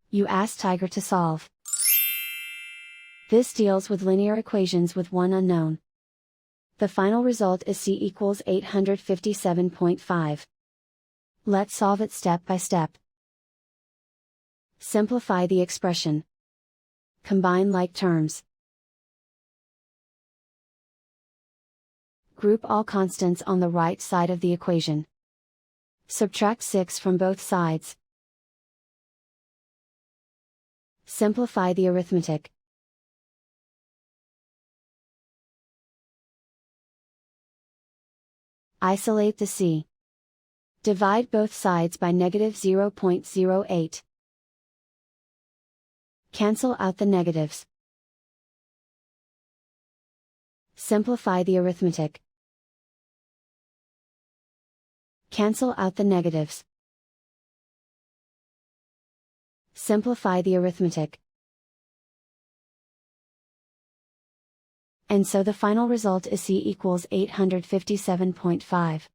You ask Tiger to solve. This deals with linear equations with one unknown. The final result is c equals 857.5. Let's solve it step by step. Simplify the expression. Combine like terms. Group all constants on the right side of the equation. Subtract 6 from both sides. Simplify the arithmetic. Isolate the c. Divide both sides by negative 0.08. Cancel out the negatives. Simplify the arithmetic. Cancel out the negatives. Simplify the arithmetic. And so the final result is c equals 857.5.